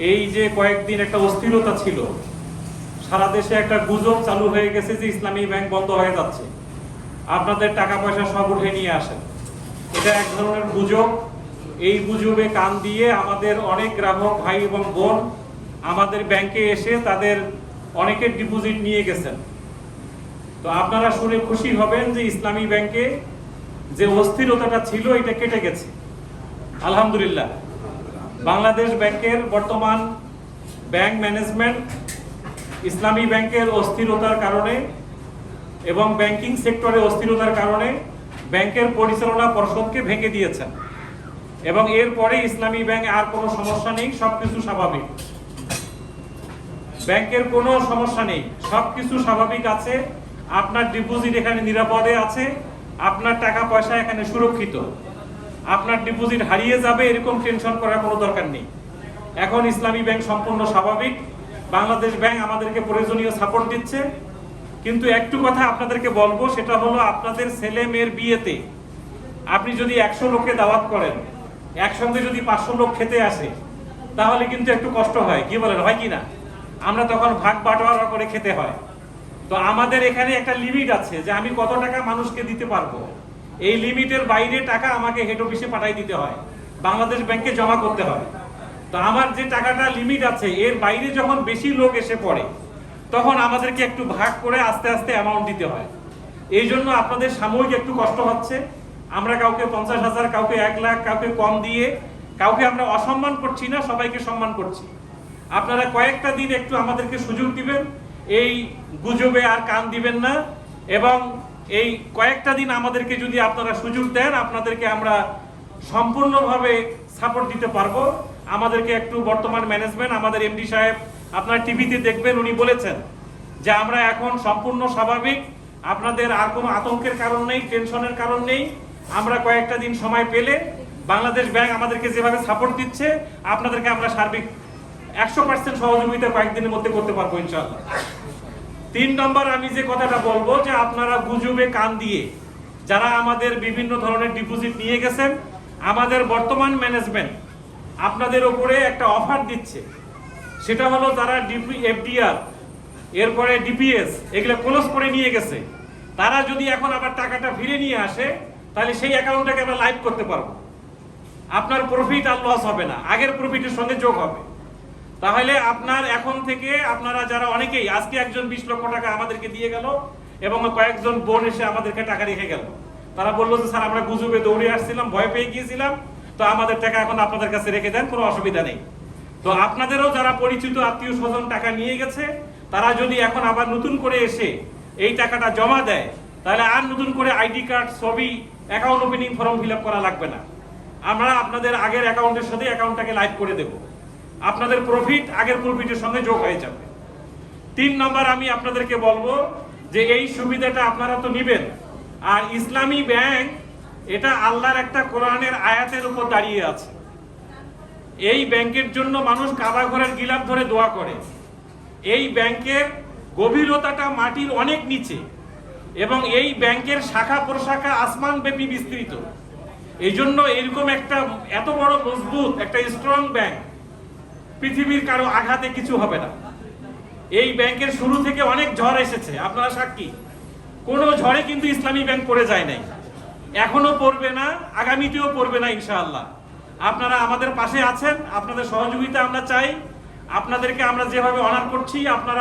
এই যে কয়েকদিন একটা অস্থিরতা ছিল, সারা দেশে একটা গুজব চালু হয়ে গেছে যে ইসলামী ব্যাংক বন্ধ হয়ে যাচ্ছে, আপনাদের টাকা পয়সা সব উঠে নিয়ে আসেন। এটা এক ধরনের গুজব। এই গুজবে কান দিয়ে আমাদের অনেক গ্রাহক ভাই এবং বোন আমাদের ব্যাংকে এসে তাদের অনেকের ডিপোজিট নিয়ে গেছেন। তো আপনারা শুনে খুশি হবেন যে ইসলামী ব্যাংকে যে অস্থিরতাটা ছিল এটা কেটে গেছে আলহামদুলিল্লাহ। বাংলাদেশ ব্যাংকের বর্তমান ব্যাংক ম্যানেজমেন্ট ইসলামী ব্যাংকের অস্থিরতার কারণে এবং ব্যাংকিং সেক্টরে অস্থিরতার কারণে ব্যাংকের পরিচালনা পর্ষদকে ভেঙে দিয়েছেন এবং এরপরে ইসলামী ব্যাংক আর কোনো সমস্যা নেই, সবকিছু স্বাভাবিক। ব্যাংকের কোনো সমস্যা নেই, সবকিছু স্বাভাবিক আছে। আপনার ডিপোজিট এখানে নিরাপদে আছে, আপনার টাকা পয়সা এখানে সুরক্ষিত। আপনার ডিপোজিট হারিয়ে যাবে এরকম টেনশন করার কোনো দরকার নেই। এখন ইসলামী ব্যাংক সম্পূর্ণ স্বাভাবিক। বাংলাদেশ ব্যাংক আমাদেরকে প্রয়োজনীয় সাপোর্ট দিচ্ছে। কিন্তু একটু কথা আপনাদেরকে বলবো, সেটা হলো আপনাদের ছেলে মেয়ের বিয়েতে আপনি যদি 100 লোককে দাওয়াত করেন, একসঙ্গে যদি 500 লোক খেতে আসে, তাহলে কিন্তু একটু কষ্ট হয়। কি বলেন, হয় কি না? আমরা তখন ভাগ বাটোয়ারা করে খেতে হয়। তো আমাদের এখানে একটা লিমিট আছে যে আমি কত টাকা মানুষকে দিতে পারবো। এই লিমিটের বাইরে টাকা আমাকে হেড অফিসে পাঠিয়ে দিতে হয়, বাংলাদেশ ব্যাংকে জমা করতে হয়। তো আমার যে টাকাটা লিমিট আছে, এর বাইরে যখন বেশি লোক এসে পড়ে, তখন আমাদেরকে একটু ভাগ করে আস্তে আস্তে অ্যামাউন্ট দিতে হয়। এই জন্য আপনাদের সাময়িক একটু কষ্ট হচ্ছে। আমরা কাউকে 50,000, কাউকে 1 লাখ, কাউকে কম দিয়ে, কাউকে আমরা অসম্মান করছি না, সবাইকে সম্মান করছি। আপনারা কয়েকটা দিন একটু আমাদেরকে সুযোগ দিবেন, এই গুজবে আর কান দিবেন না। এবং এই কয়েকটা দিন আমাদেরকে যদি আপনারা সুযোগ দেন, আপনাদেরকে আমরা সম্পূর্ণভাবে সাপোর্ট দিতে পারবো। আমাদেরকে একটু বর্তমান ম্যানেজমেন্ট, আমাদের এমডি সাহেব আপনারা টিভিতে দেখবেন, উনি বলেছেন যে আমরা এখন সম্পূর্ণ স্বাভাবিক, আপনাদের আর কোনো আতঙ্কের কারণ নেই, টেনশনের কারণ নেই। আমরা কয়েকটা দিন সময় পেলে বাংলাদেশ ব্যাংক আমাদেরকে যেভাবে সাপোর্ট দিচ্ছে, আপনাদেরকে আমরা সার্বিক 100% সহযোগিতা কয়েকদিনের মধ্যে করতে পারবো ইনশাআল্লাহ। 3 নম্বর আমি যে কথাটা বলবো, যে আপনারা গুজবে কান দিয়ে যারা আমাদের বিভিন্ন ধরনের ডিপোজিট নিয়ে গেছেন, আমাদের বর্তমান ম্যানেজমেন্ট আপনাদের উপরে একটা অফার দিচ্ছে। সেটা হলো যারা এফডিআর, এরপরে ডিপিএস এগুলো ক্লোজ করে নিয়ে গেছে, তারা যদি এখন আবার টাকাটা ফিরে নিয়ে আসে, তাহলে সেই অ্যাকাউন্টটাকে আমরা লাইভ করতে পারবো। আপনার প্রফিট আর লস হবে না, আগের প্রফিটের সঙ্গে যোগ হবে। তাহলে আপনার এখন থেকে আপনারা যারা অনেকেই, আজকে একজন 20 লক্ষ টাকা আমাদেরকে দিয়ে গেল এবং কয়েকজন বোন এসে আমাদেরকে টাকা রেখে গেল। তারা বললো যে স্যার আমরা গুজবে দৌড়ে আসছিলাম, ভয় পেয়ে গিয়েছিলাম, তো আমাদের টাকা এখন আপনাদের কাছে রেখে দেন, কোনো অসুবিধা নেই। তো আপনাদেরও যারা পরিচিত আত্মীয় স্বজন টাকা নিয়ে গেছে, তারা যদি এখন আবার নতুন করে এসে এই টাকাটা জমা দেয়, তাহলে আর নতুন করে আইডি কার্ড, ছবি, account opening form fill up করা লাগবে না। আমরা আপনাদের আগের অ্যাকাউন্টের সাথে অ্যাকাউন্টটাকে লাইভ করে দেব। আপনাদের প্রফিট আগের প্রফিটের সঙ্গে যোগ হয়ে যাবে। 3 নম্বর আমি আপনাদেরকে বলবো যে এই সুবিধাটা আপনারা তো নিবেন। আর ইসলামী ব্যাংক এটা আল্লাহর একটা কোরআনের আয়াতের উপর দাঁড়িয়ে আছে। এই ব্যাংকের জন্য মানুষ কাবা ঘরের গিলাফ ধরে দোয়া করে। এই ব্যাংকের গভীরতাটা মাটির অনেক নিচে এবং এই ব্যাংকের শাখা প্রশাখা আসমান ব্যাপী বিস্তৃত। এই জন্য এরকম একটা এত বড় মজবুত একটা স্ট্রং ব্যাংক পৃথিবীর কারো আঘাতে কিছু হবে না। এই ব্যাংকের শুরু থেকে অনেক ঝড় এসেছে, আপনারা সাক্ষী। কোনো ঝড়ে কিন্তু ইসলামী ব্যাংক পড়ে যায় নাই, এখনো পড়বে না, আগামীতেও পড়বে না ইনশাআল্লাহ। আপনারা আমাদের পাশে আছেন, আপনাদের সহযোগিতা আমরা চাই। আপনাদেরকে আমরা যেভাবে অনার করছি, আপনারা